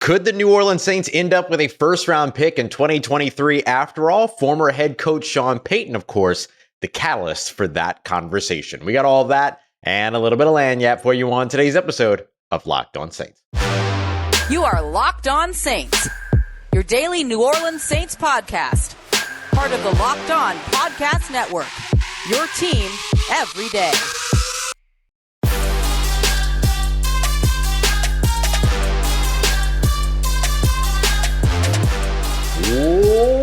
Could the New Orleans Saints end up with a first-round pick in 2023 after all? Former head coach Sean Payton, of course, the catalyst for that conversation. We got all that and a little bit of lagniappe for you on today's episode of Locked On Saints. You are Locked On Saints, your daily New Orleans Saints podcast. Part of the Locked On Podcast Network, your team every day.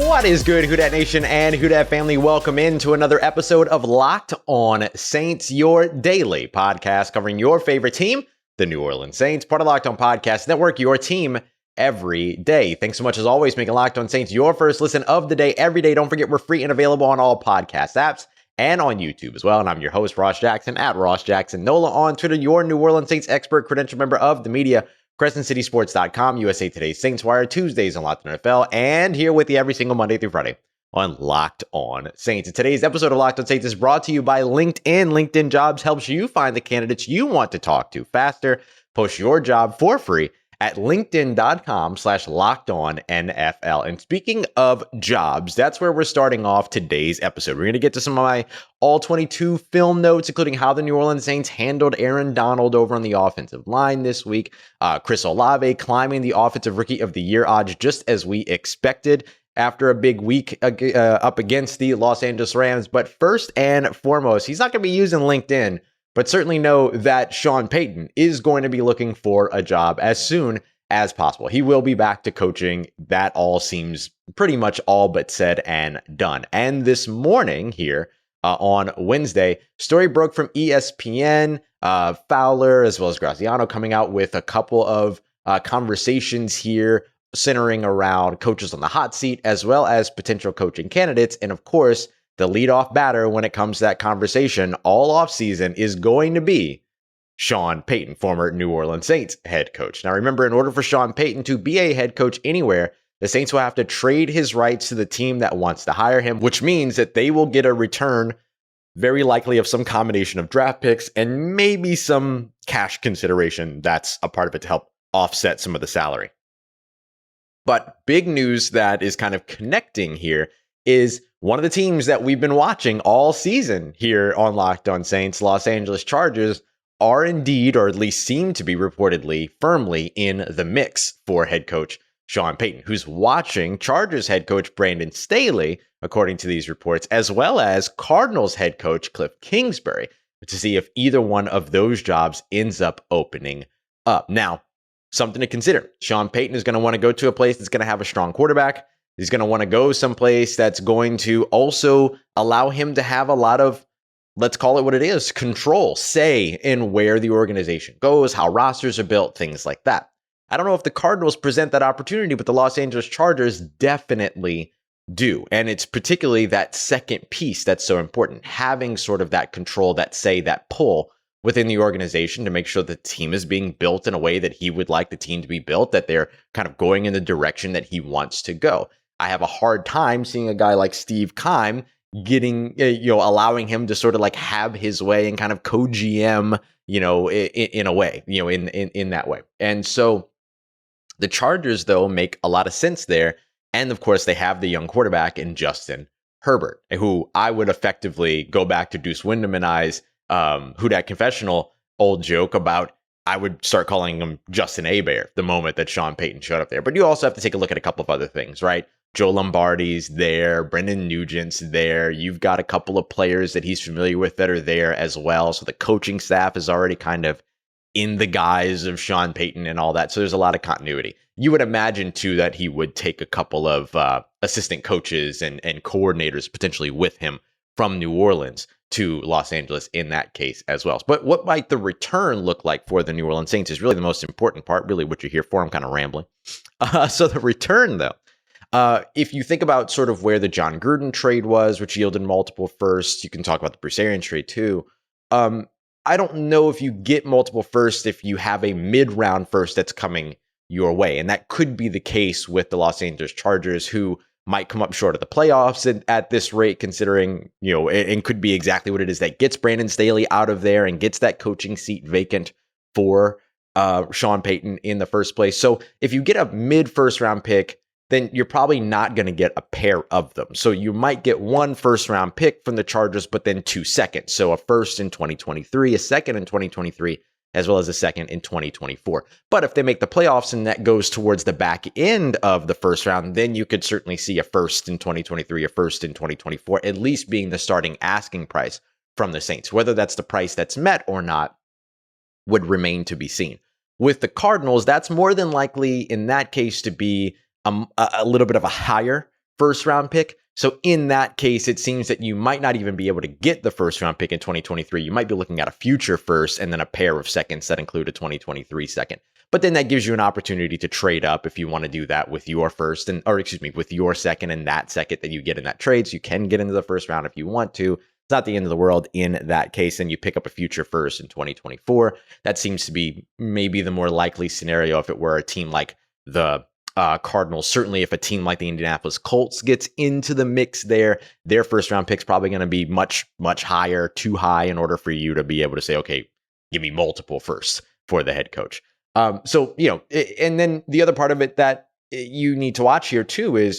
What is good, Who Dat Nation and Who Dat family? Welcome into another episode of Locked On Saints, your daily podcast covering your favorite team, the New Orleans Saints, part of Locked On Podcast Network, your team every day. Thanks so much, as always, making Locked On Saints your first listen of the day every day. Don't forget, we're free and available on all podcast apps and on YouTube as well. And I'm your host, Ross Jackson, at Ross Jackson Nola on Twitter, your New Orleans Saints expert, credential member of the media, CrescentCitySports.com, USA Today's Saints Wire, Tuesdays on Locked On NFL, and here with you every single Monday through Friday on Locked On Saints. And today's episode of Locked On Saints is brought to you by LinkedIn. LinkedIn Jobs helps you find the candidates you want to talk to faster. Post your job for free at linkedin.com/LockedOnNFL. And speaking of jobs, that's where we're starting off today's episode. We're going to get to some of my all 22 film notes, including how the New Orleans Saints handled Aaron Donald over on the offensive line this week. Chris Olave climbing the Offensive Rookie of the Year odds just as we expected after a big week up against the Los Angeles Rams. But first and foremost, he's not going to be using LinkedIn, but certainly know that Sean Payton is going to be looking for a job as soon as possible. He will be back to coaching. That all seems pretty much all but said and done. And this morning here on Wednesday, story broke from ESPN, Fowler as well as Graziano coming out with a couple of conversations here centering around coaches on the hot seat as well as potential coaching candidates. And of course, the leadoff batter when it comes to that conversation all offseason is going to be Sean Payton, former New Orleans Saints head coach. Now, remember, in order for Sean Payton to be a head coach anywhere, the Saints will have to trade his rights to the team that wants to hire him, which means that they will get a return, very likely of some combination of draft picks and maybe some cash consideration that's a part of it to help offset some of the salary. But big news that is kind of connecting here is one of the teams that we've been watching all season here on Locked On Saints, Los Angeles Chargers, are indeed, or at least seem to be reportedly, firmly in the mix for head coach Sean Payton, who's watching Chargers head coach Brandon Staley, according to these reports, as well as Cardinals head coach Cliff Kingsbury, to see if either one of those jobs ends up opening up. Now, something to consider. Sean Payton is going to want to go to a place that's going to have a strong quarterback. He's going to want to go someplace that's going to also allow him to have a lot of, let's call it what it is, control, say in where the organization goes, how rosters are built, things like that. I don't know if the Cardinals present that opportunity, but the Los Angeles Chargers definitely do. And it's particularly that second piece that's so important, having sort of that control, that say, that pull within the organization to make sure the team is being built in a way that he would like the team to be built, that they're kind of going in the direction that he wants to go. I have a hard time seeing a guy like Steve Keim getting, allowing him to sort of like have his way and kind of co-GM, in a way, in that way. And so the Chargers, though, make a lot of sense there. And of course, they have the young quarterback in Justin Herbert, who I would effectively go back to Deuce Windham and I's Who Dat Confessional old joke about, I would start calling him Justin Hebert the moment that Sean Payton showed up there. But you also have to take a look at a couple of other things, right? Joe Lombardi's there, Brendan Nugent's there. You've got a couple of players that he's familiar with that are there as well. So the coaching staff is already kind of in the guise of Sean Payton and all that. So there's a lot of continuity. You would imagine, too, that he would take a couple of assistant coaches and coordinators potentially with him from New Orleans to Los Angeles in that case as well. But what might the return look like for the New Orleans Saints is really the most important part, really what you're here for. I'm kind of rambling. So the return, though, if you think about sort of where the John Gruden trade was, which yielded multiple firsts, you can talk about the Bruce Arians trade too. I don't know if you get multiple firsts if you have a mid-round first that's coming your way. And that could be the case with the Los Angeles Chargers, who might come up short of the playoffs at this rate, considering, and could be exactly what it is that gets Brandon Staley out of there and gets that coaching seat vacant for Sean Payton in the first place. So if you get a mid first round pick, then you're probably not going to get a pair of them. So you might get one first round pick from the Chargers, but then 2 seconds. So a first in 2023, a second in 2023, as well as a second in 2024. But if they make the playoffs and that goes towards the back end of the first round, then you could certainly see a first in 2023, a first in 2024, at least being the starting asking price from the Saints. Whether that's the price that's met or not would remain to be seen. With the Cardinals, that's more than likely in that case to be a little bit of a higher first round pick. So in that case, it seems that you might not even be able to get the first round pick in 2023. You might be looking at a future first and then a pair of seconds that include a 2023 second. But then that gives you an opportunity to trade up if you want to do that with your first with your second and that second that you get in that trade. So you can get into the first round if you want to. It's not the end of the world in that case, and you pick up a future first in 2024. That seems to be maybe the more likely scenario if it were a team like the Cardinals. Certainly if a team like the Indianapolis Colts gets into the mix there, their first round pick's probably going to be much, much higher, too high in order for you to be able to say, okay, give me multiple firsts for the head coach. So, and then the other part of it that you need to watch here too is,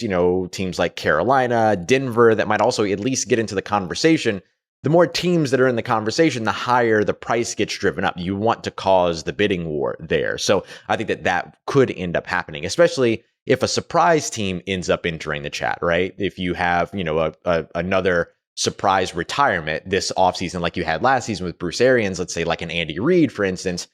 teams like Carolina, Denver, that might also at least get into the conversation. The more teams that are in the conversation, the higher the price gets driven up. You want to cause the bidding war there. So I think that could end up happening, especially if a surprise team ends up entering the chat, right? If you have, another surprise retirement this offseason like you had last season with Bruce Arians, let's say like an Andy Reid, for instance.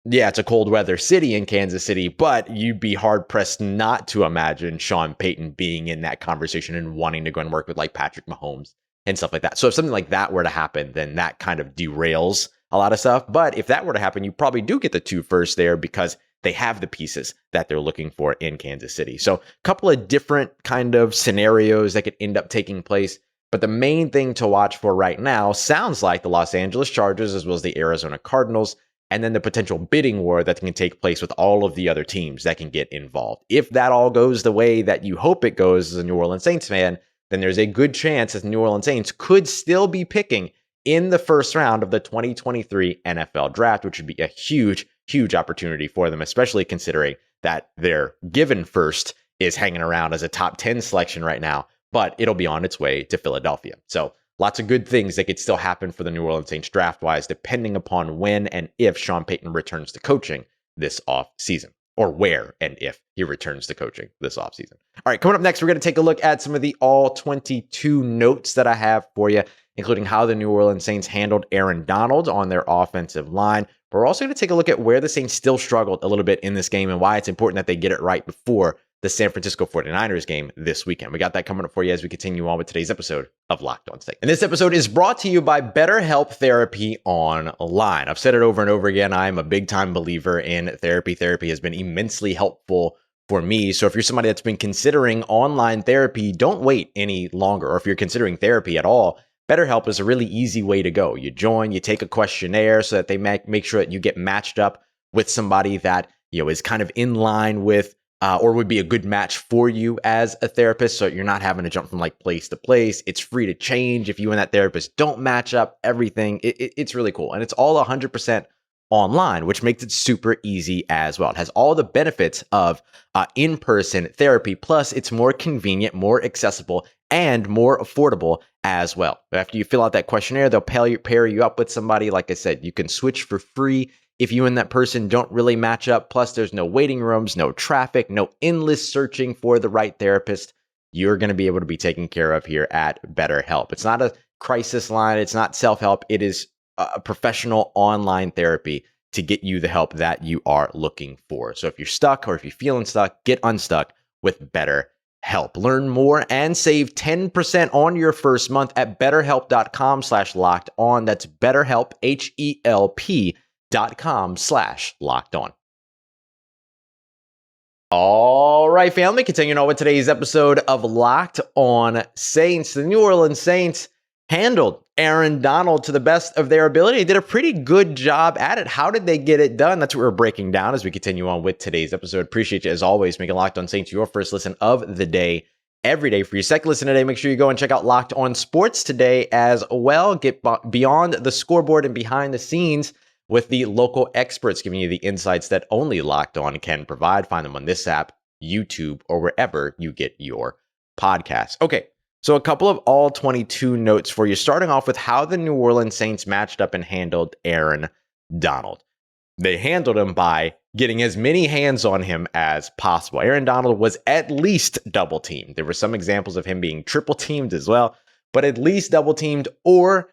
Yeah, it's a cold weather city in Kansas City, but you'd be hard pressed not to imagine Sean Payton being in that conversation and wanting to go and work with like Patrick Mahomes and stuff like that. So if something like that were to happen, then that kind of derails a lot of stuff. But if that were to happen, you probably do get the 2 firsts there because they have the pieces that they're looking for in Kansas City. So a couple of different kind of scenarios that could end up taking place. But the main thing to watch for right now sounds like the Los Angeles Chargers as well as the Arizona Cardinals, and then the potential bidding war that can take place with all of the other teams that can get involved. If that all goes the way that you hope it goes as a New Orleans Saints fan, then there's a good chance that the New Orleans Saints could still be picking in the first round of the 2023 NFL Draft, which would be a huge, huge opportunity for them, especially considering that their given first is hanging around as a top 10 selection right now, but it'll be on its way to Philadelphia. So lots of good things that could still happen for the New Orleans Saints draft-wise, depending upon when and if Sean Payton returns to coaching this offseason, or where and if he returns to coaching this offseason. All right, coming up next, we're going to take a look at some of the all-22 notes that I have for you, including how the New Orleans Saints handled Aaron Donald on their offensive line. But we're also going to take a look at where the Saints still struggled a little bit in this game and why it's important that they get it right before the San Francisco 49ers game this weekend. We got that coming up for you as we continue on with today's episode of Locked On Saints. And this episode is brought to you by BetterHelp Therapy Online. I've said it over and over again. I'm a big time believer in therapy. Therapy has been immensely helpful for me. So if you're somebody that's been considering online therapy, don't wait any longer. Or if you're considering therapy at all, BetterHelp is a really easy way to go. You join, you take a questionnaire so that they make sure that you get matched up with somebody that is kind of in line with or would be a good match for you as a therapist. So you're not having to jump from like place to place. It's free to change if you and that therapist don't match up. Everything. It's really cool. And it's all 100% online, which makes it super easy as well. It has all the benefits of in-person therapy. Plus, it's more convenient, more accessible, and more affordable as well. After you fill out that questionnaire, they'll pair you up with somebody. Like I said, you can switch for free if you and that person don't really match up. Plus, there's no waiting rooms, no traffic, no endless searching for the right therapist. You're going to be able to be taken care of here at BetterHelp. It's not a crisis line. It's not self-help. It is a professional online therapy to get you the help that you are looking for. So if you're stuck or if you're feeling stuck, get unstuck with BetterHelp. Learn more and save 10% on your first month at betterhelp.com/lockedon. That's BetterHelp, HELP.com/lockedon. All right, family, continuing on with today's episode of Locked On Saints. The New Orleans Saints handled Aaron Donald to the best of their ability. They did a pretty good job at it. How did they get it done? That's what we're breaking down as we continue on with today's episode. Appreciate you, as always, making Locked On Saints your first listen of the day every day. For your second listen today, make sure you go and check out Locked On Sports today as well. Get beyond the scoreboard and behind the scenes with the local experts giving you the insights that only Locked On can provide. Find them on this app, YouTube, or wherever you get your podcasts. Okay, so a couple of all 22 notes for you, starting off with how the New Orleans Saints matched up and handled Aaron Donald. They handled him by getting as many hands on him as possible. Aaron Donald was at least double teamed. There were some examples of him being triple teamed as well, but at least double teamed or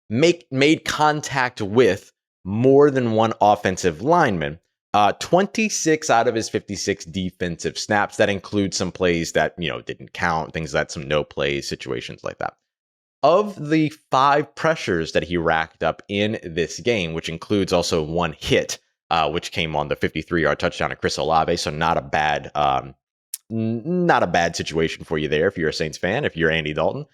made contact with more than one offensive lineman. 26 out of his 56 defensive snaps. That includes some plays that, didn't count, things that some no plays, situations like that. Of the 5 pressures that he racked up in this game, which includes also one hit, which came on the 53-yard touchdown of Chris Olave, so not a bad situation for you there if you're a Saints fan, if you're Andy Dalton.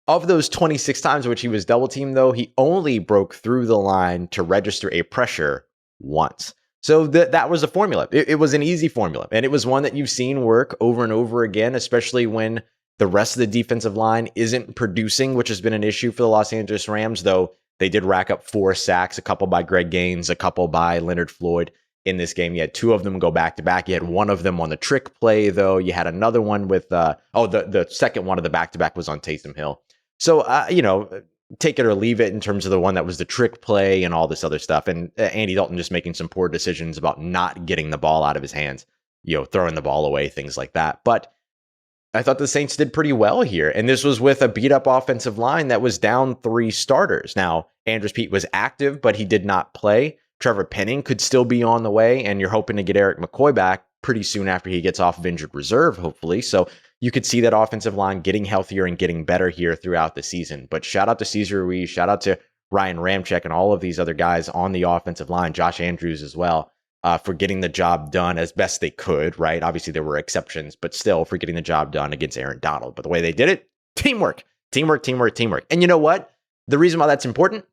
Of those 26 times in which he was double teamed, though, he only broke through the line to register a pressure once. So that was a formula. It was an easy formula, and it was one that you've seen work over and over again, especially when the rest of the defensive line isn't producing, which has been an issue for the Los Angeles Rams, though they did rack up 4 sacks, a couple by Greg Gaines, a couple by Leonard Floyd in this game. You had 2 of them go back-to-back. You had one of them on the trick play, though. You had another one with, the second one of the back-to-back was on Taysom Hill. So, take it or leave it in terms of the one that was the trick play and all this other stuff. And Andy Dalton just making some poor decisions about not getting the ball out of his hands, throwing the ball away, things like that. But I thought the Saints did pretty well here. And this was with a beat up offensive line that was down 3 starters. Now, Andres Pete was active, but he did not play. Trevor Penning could still be on the way, and you're hoping to get Eric McCoy back pretty soon after he gets off of injured reserve, hopefully. So you could see that offensive line getting healthier and getting better here throughout the season. But shout out to Cesar Ruiz, shout out to Ryan Ramczyk and all of these other guys on the offensive line, Josh Andrews as well, for getting the job done as best they could, right? Obviously, there were exceptions, but still for getting the job done against Aaron Donald. But the way they did it, teamwork. And you know what? The reason why that's important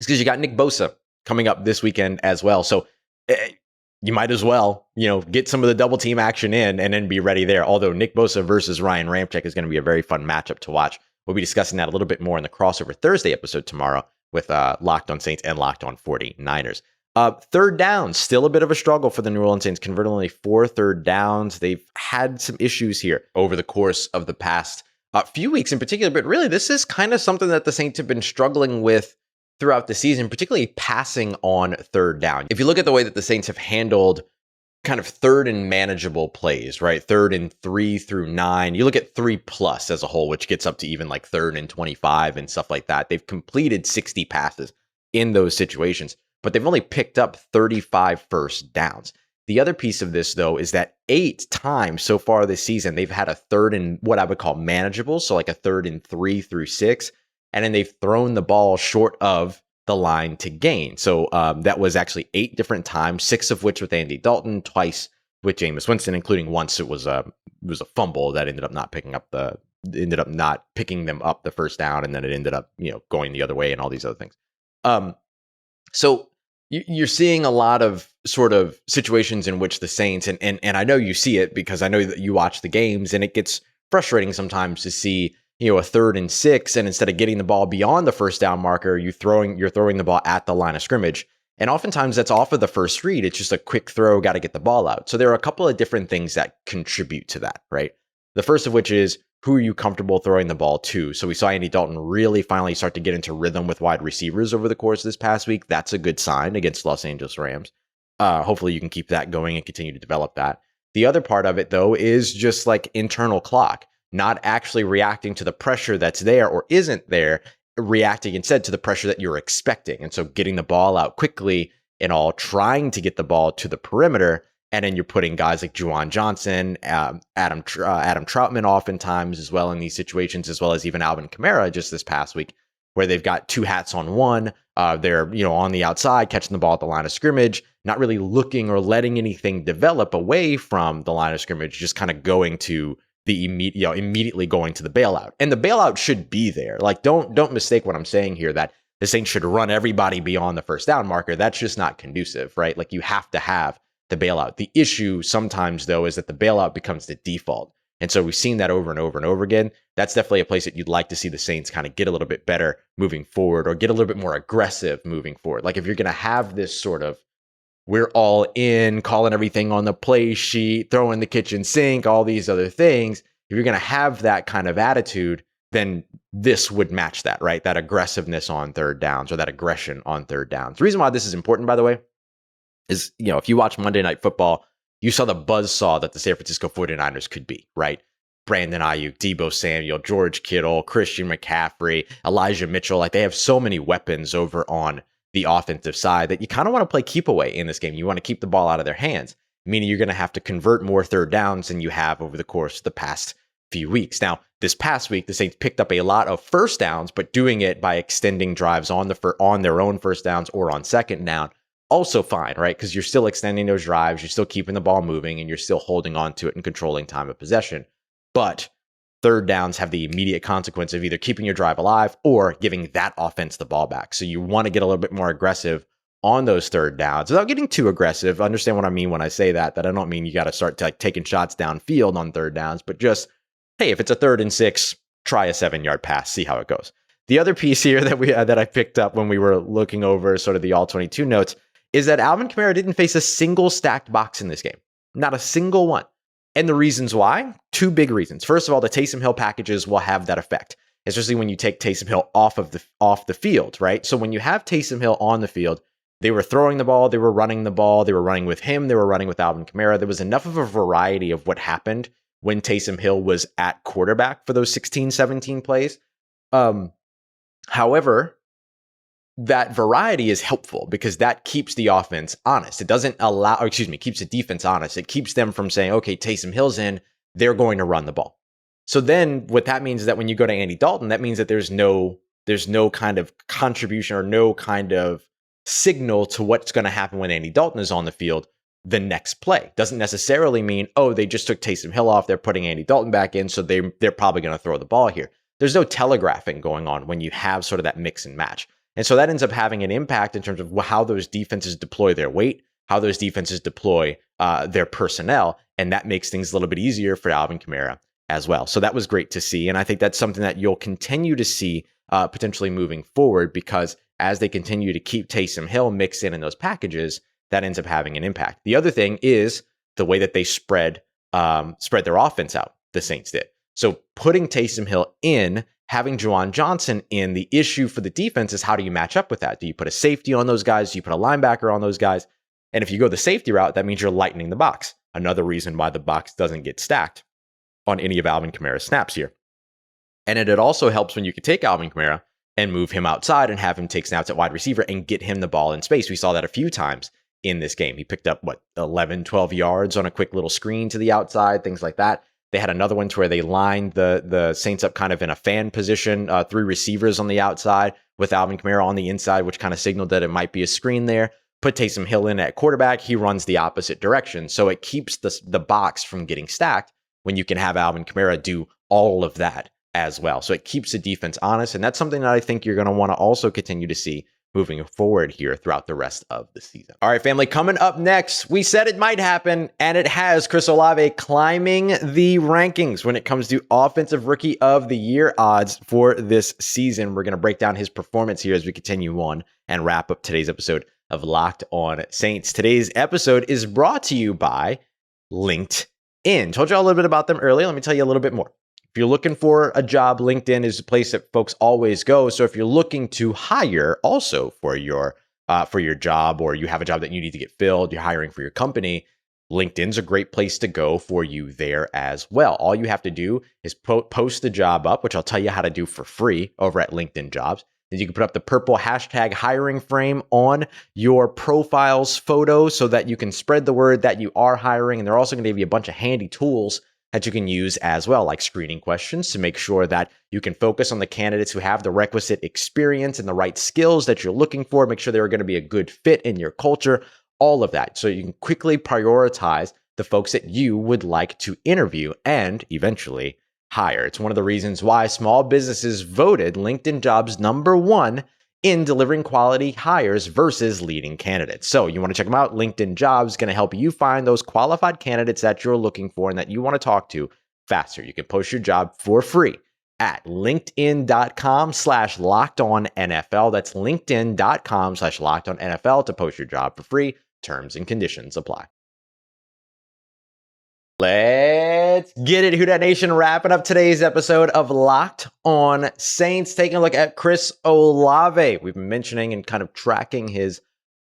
is because you got Nick Bosa coming up this weekend as well. So you might as well, get some of the double team action in and then be ready there. Although Nick Bosa versus Ryan Ramczyk is going to be a very fun matchup to watch. We'll be discussing that a little bit more in the crossover Thursday episode tomorrow with Locked On Saints and Locked On 49ers. Third down, still a bit of a struggle for the New Orleans Saints, converting only 4 third downs. They've had some issues here over the course of the past few weeks in particular, but really this is kind of something that the Saints have been struggling with throughout the season, particularly passing on third down. If you look at the way that the Saints have handled kind of third and manageable plays, right? 3rd and 3 through 9. You look at 3+ as a whole, which gets up to even like 3rd and 25 and stuff like that. They've completed 60 passes in those situations, but they've only picked up 35 first downs. The other piece of this, though, is that 8 times so far this season, they've had a 3rd and what I would call manageable. So like a 3rd and 3 through 6. And then they've thrown the ball short of the line to gain. So that was actually 8 different times, 6 of which with Andy Dalton, twice with Jameis Winston, including once it was a fumble that ended up not picking them up the first down, and then it ended up going the other way and all these other things. So you're seeing a lot of sort of situations in which the Saints and I know you see it because I know that you watch the games, and it gets frustrating sometimes to see a 3rd and 6, and instead of getting the ball beyond the first down marker, you're throwing the ball at the line of scrimmage. And oftentimes that's off of the first read. It's just a quick throw, got to get the ball out. So there are a couple of different things that contribute to that, right? The first of which is, who are you comfortable throwing the ball to? So we saw Andy Dalton really finally start to get into rhythm with wide receivers over the course of this past week. That's a good sign against Los Angeles Rams. Hopefully you can keep that going and continue to develop that. The other part of it, though, is just like internal clock. Not actually reacting to the pressure that's there or isn't there, reacting instead to the pressure that you're expecting. And so getting the ball out quickly and all, trying to get the ball to the perimeter. And then you're putting guys like Juwan Johnson, Adam Troutman oftentimes as well in these situations, as well as even Alvin Kamara just this past week, where they've got 2 hats on one. They're on the outside, catching the ball at the line of scrimmage, not really looking or letting anything develop away from the line of scrimmage, just kind of going to the immediately going to the bailout. And the bailout should be there. Like, don't mistake what I'm saying here, that the Saints should run everybody beyond the first down marker. That's just not conducive, right? Like, you have to have the bailout. The issue sometimes, though, is that the bailout becomes the default. And so we've seen that over and over and over again. That's definitely a place that you'd like to see the Saints kind of get a little bit better moving forward, or get a little bit more aggressive moving forward. Like if you're going to have this sort of, we're all in, calling everything on the play sheet, throwing the kitchen sink, all these other things. If you're going to have that kind of attitude, then this would match that, right? That aggressiveness on third downs, or that aggression on third downs. The reason why this is important, by the way, is, if you watch Monday Night Football, you saw the buzzsaw that the San Francisco 49ers could be, right? Brandon Ayuk, Deebo Samuel, George Kittle, Christian McCaffrey, Elijah Mitchell. Like, they have so many weapons over on the offensive side that you kind of want to play keep away in this game. You want to keep the ball out of their hands, meaning you're going to have to convert more third downs than you have over the course of the past few weeks. Now, this past week, the Saints picked up a lot of first downs, but doing it by extending drives on their own first downs or on second down. Also fine, right? Because you're still extending those drives, you're still keeping the ball moving, and you're still holding on to it and controlling time of possession. But third downs have the immediate consequence of either keeping your drive alive or giving that offense the ball back. So you want to get a little bit more aggressive on those third downs without getting too aggressive. Understand what I mean when I say that I don't mean you got to start taking shots downfield on third downs, but just, hey, if it's a 3rd and 6, try a 7-yard pass, see how it goes. The other piece here that I picked up when we were looking over sort of the all 22 notes is that Alvin Kamara didn't face a single stacked box in this game. Not a single one. And the reasons why? 2 big reasons. First of all, the Taysom Hill packages will have that effect, especially when you take Taysom Hill off the field, right? So when you have Taysom Hill on the field, they were throwing the ball, they were running the ball, they were running with him, they were running with Alvin Kamara. There was enough of a variety of what happened when Taysom Hill was at quarterback for those 16, 17 plays. However, that variety is helpful because that keeps the offense honest. It doesn't keeps the defense honest. It keeps them from saying, okay, Taysom Hill's in, they're going to run the ball. So then what that means is that when you go to Andy Dalton, that means that there's no kind of contribution or no kind of signal to what's going to happen when Andy Dalton is on the field the next play. Doesn't necessarily mean, oh, they just took Taysom Hill off, they're putting Andy Dalton back in, so they're probably going to throw the ball here. There's no telegraphing going on when you have sort of that mix and match. And so that ends up having an impact in terms of how those defenses deploy their weight, how those defenses deploy their personnel, and that makes things a little bit easier for Alvin Kamara as well. So that was great to see, and I think that's something that you'll continue to see potentially moving forward, because as they continue to keep Taysom Hill mixed in those packages, that ends up having an impact. The other thing is the way that they spread their offense out, the Saints did. So putting Taysom Hill in, having Juwan Johnson in, the issue for the defense is how do you match up with that? Do you put a safety on those guys? Do you put a linebacker on those guys? And if you go the safety route, that means you're lightening the box. Another reason why the box doesn't get stacked on any of Alvin Kamara's snaps here. And it also helps when you can take Alvin Kamara and move him outside and have him take snaps at wide receiver and get him the ball in space. We saw that a few times in this game. He picked up, 11, 12 yards on a quick little screen to the outside, things like that. They had another one to where they lined the Saints up kind of in a fan position, 3 receivers on the outside with Alvin Kamara on the inside, which kind of signaled that it might be a screen there. Put Taysom Hill in at quarterback. He runs the opposite direction. So it keeps the box from getting stacked when you can have Alvin Kamara do all of that as well. So it keeps the defense honest. And that's something that I think you're going to want to also continue to see moving forward here throughout the rest of the season. All right, family, coming up next, we said it might happen, and it has. Chris Olave climbing the rankings when it comes to Offensive Rookie of the Year odds for this season. We're going to break down his performance here as we continue on and wrap up today's episode of Locked On Saints. Today's episode is brought to you by LinkedIn. Told you all a little bit about them earlier. Let me tell you a little bit more. If you're looking for a job, LinkedIn is a place that folks always go. So if you're looking to hire also for your job, or you have a job that you need to get filled, you're hiring for your company, LinkedIn's a great place to go for you there as well. All you have to do is post the job up, which I'll tell you how to do for free over at LinkedIn Jobs. Then you can put up the purple hashtag hiring frame on your profile's photo so that you can spread the word that you are hiring. And they're also going to give you a bunch of handy tools that you can use as well, like screening questions to make sure that you can focus on the candidates who have the requisite experience and the right skills that you're looking for, make sure they're going to be a good fit in your culture, all of that. So you can quickly prioritize the folks that you would like to interview and eventually hire. It's one of the reasons why small businesses voted LinkedIn Jobs #1 in delivering quality hires versus leading candidates. So you want to check them out. LinkedIn Jobs is going to help you find those qualified candidates that you're looking for and that you want to talk to faster. You can post your job for free at linkedin.com/lockedonnfl. That's linkedin.com/lockedonnfl to post your job for free. Terms and conditions apply. Let's get it, Who Dat Nation, wrapping up today's episode of Locked On Saints, taking a look at Chris Olave. We've been mentioning and kind of tracking his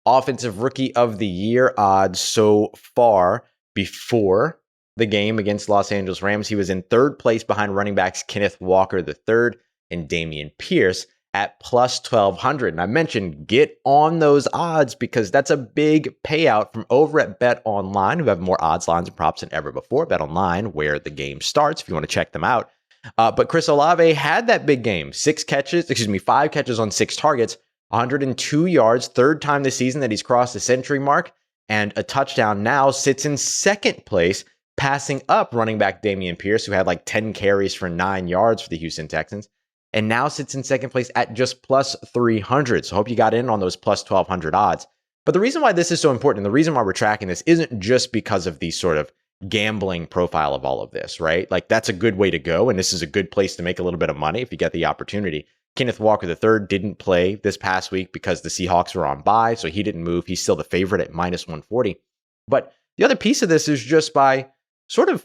Offensive Rookie of the Year odds so far. Before the game against Los Angeles Rams, he was in third place behind running backs Kenneth Walker III and Dameon Pierce at plus 1,200. And I mentioned get on those odds because that's a big payout from over at BetOnline, who have more odds, lines, and props than ever before. BetOnline, where the game starts, if you want to check them out. But Chris Olave had that big game. 5 catches on 6 targets, 102 yards, third time this season that he's crossed the century mark, and a touchdown. Now sits in second place, passing up running back Dameon Pierce, who had like 10 carries for 9 yards for the Houston Texans, and now sits in second place at just plus 300. So hope you got in on those plus 1,200 odds. But the reason why this is so important, and the reason why we're tracking this, isn't just because of the sort of gambling profile of all of this, right? Like, that's a good way to go, and this is a good place to make a little bit of money if you get the opportunity. Kenneth Walker III didn't play this past week because the Seahawks were on bye, so he didn't move. He's still the favorite at minus 140. But the other piece of this is just by sort of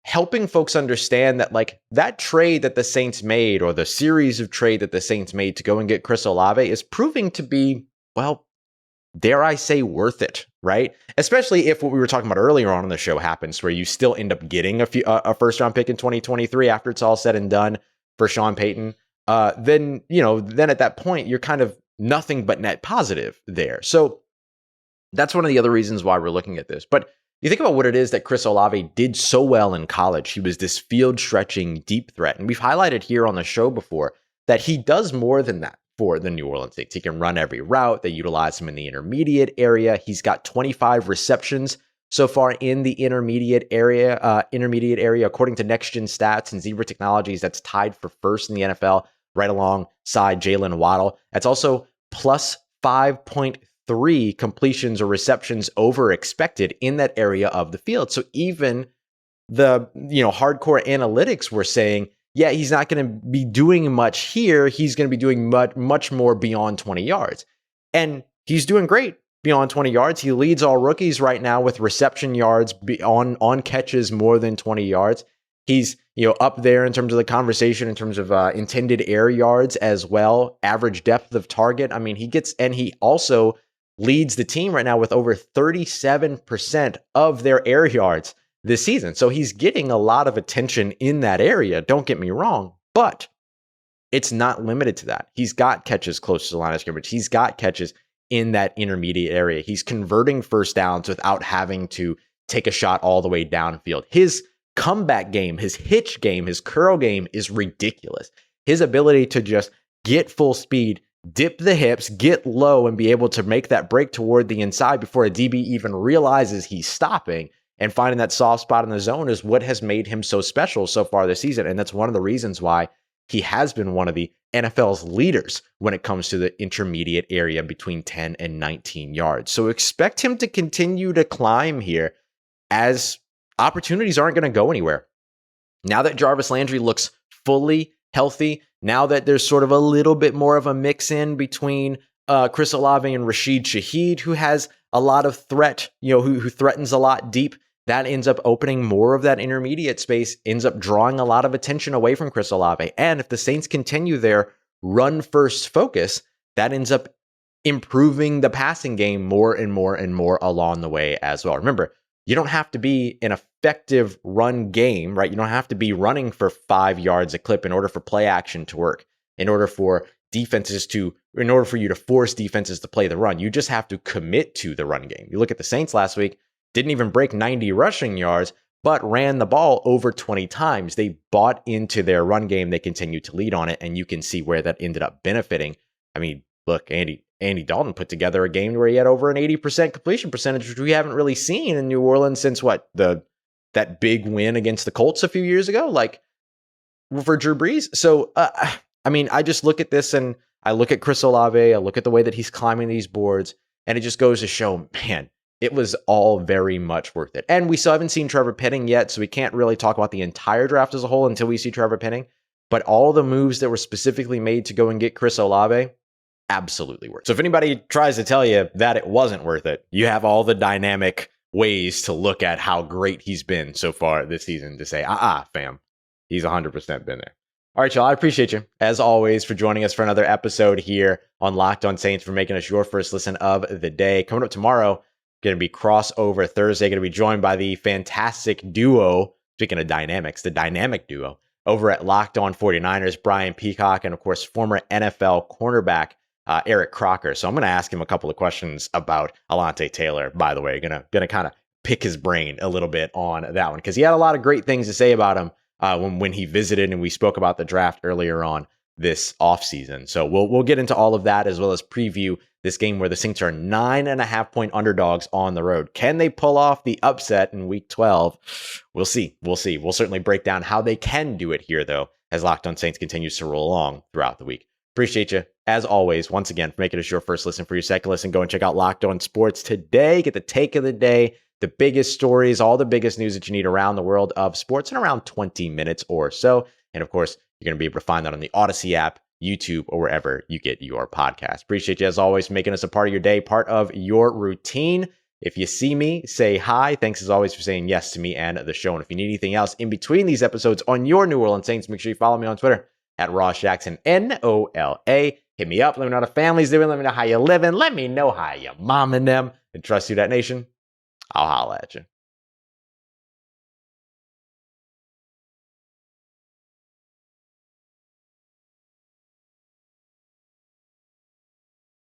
helping folks understand that, like, that trade that the Saints made, or the series of trade that the Saints made to go and get Chris Olave, is proving to be, well, dare I say, worth it, right? Especially if what we were talking about earlier on in the show happens, where you still end up getting a first-round pick in 2023 after it's all said and done for Sean Payton. Then at that point, you're kind of nothing but net positive there. So that's one of the other reasons why we're looking at this. But you think about what it is that Chris Olave did so well in college. He was this field-stretching deep threat. And we've highlighted here on the show before that he does more than that for the New Orleans Saints. He can run every route. They utilize him in the intermediate area. He's got 25 receptions so far in the intermediate area. According to Next Gen Stats and Zebra Technologies, that's tied for first in the NFL, right alongside Jalen Waddle. That's also plus 5.3 completions or receptions over expected in that area of the field. So even the hardcore analytics were saying, yeah, he's not going to be doing much here. He's going to be doing much more beyond 20 yards. And he's doing great beyond 20 yards. He leads all rookies right now with reception yards on catches more than 20 yards. He's up there in terms of the conversation, in terms of intended air yards as well, average depth of target. I mean, he also leads the team right now with over 37% of their air yards this season. So he's getting a lot of attention in that area. Don't get me wrong, but it's not limited to that. He's got catches close to the line of scrimmage. He's got catches in that intermediate area. He's converting first downs without having to take a shot all the way downfield. His comeback game, his hitch game, his curl game is ridiculous. His ability to just get full speed, dip the hips, get low, and be able to make that break toward the inside before a DB even realizes he's stopping and finding that soft spot in the zone is what has made him so special so far this season. And that's one of the reasons why he has been one of the NFL's leaders when it comes to the intermediate area between 10 and 19 yards. So expect him to continue to climb here as opportunities aren't going to go anywhere. Now that Jarvis Landry looks fully healthy, now that there's sort of a little bit more of a mix in between Chris Olave and Rashid Shaheed, who has a lot of threat, who threatens a lot deep, that ends up opening more of that intermediate space, ends up drawing a lot of attention away from Chris Olave. And if the Saints continue their run-first focus, that ends up improving the passing game more and more and more along the way as well. Remember, you don't have to be an effective run game, right? You don't have to be running for 5 yards a clip in order for play action to work, in order for you to force defenses to play the run. You just have to commit to the run game. You look at the Saints last week, didn't even break 90 rushing yards, but ran the ball over 20 times. They bought into their run game. They continued to lead on it, and you can see where that ended up benefiting. I mean, look, Andy Dalton put together a game where he had over an 80% completion percentage, which we haven't really seen in New Orleans since that big win against the Colts a few years ago, like for Drew Brees. So, I just look at this and I look at Chris Olave, I look at the way that he's climbing these boards, and it just goes to show, man, it was all very much worth it. And we still haven't seen Trevor Penning yet, so we can't really talk about the entire draft as a whole until we see Trevor Penning. But all the moves that were specifically made to go and get Chris Olave, absolutely worth it. So if anybody tries to tell you that it wasn't worth it, you have all the dynamic ways to look at how great he's been so far this season to say, fam, he's 100% been there. All right, y'all, I appreciate you, as always, for joining us for another episode here on Locked On Saints, for making us your first listen of the day. Coming up tomorrow, going to be crossover Thursday, going to be joined by the fantastic duo, speaking of dynamics, the dynamic duo, over at Locked On 49ers, Brian Peacock, and of course, former NFL cornerback, Eric Crocker. So I'm going to ask him a couple of questions about Alontae Taylor, by the way. Gonna kind of pick his brain a little bit on that one, because he had a lot of great things to say about him when he visited, and we spoke about the draft earlier on this offseason. So we'll get into all of that, as well as preview this game where the Saints are 9.5-point underdogs on the road. Can they pull off the upset in week 12? We'll see. We'll certainly break down how they can do it here, though, as Locked On Saints continues to roll along throughout the week. Appreciate you, as always, once again, for making us your first listen. For your second listen, go and check out Locked On Sports today. Get the take of the day, the biggest stories, all the biggest news that you need around the world of sports in around 20 minutes or so. And of course, you're going to be able to find that on the Odyssey app, YouTube, or wherever you get your podcast. Appreciate you, as always, for making us a part of your day, part of your routine. If you see me, say hi. Thanks, as always, for saying yes to me and the show. And if you need anything else in between these episodes on your New Orleans Saints, make sure you follow me on Twitter at Ross Jackson, NOLA. Hit me up. Let me know how the family's doing. Let me know how you're living. Let me know how your mom and them. And trust Who Dat Nation. I'll holla at you.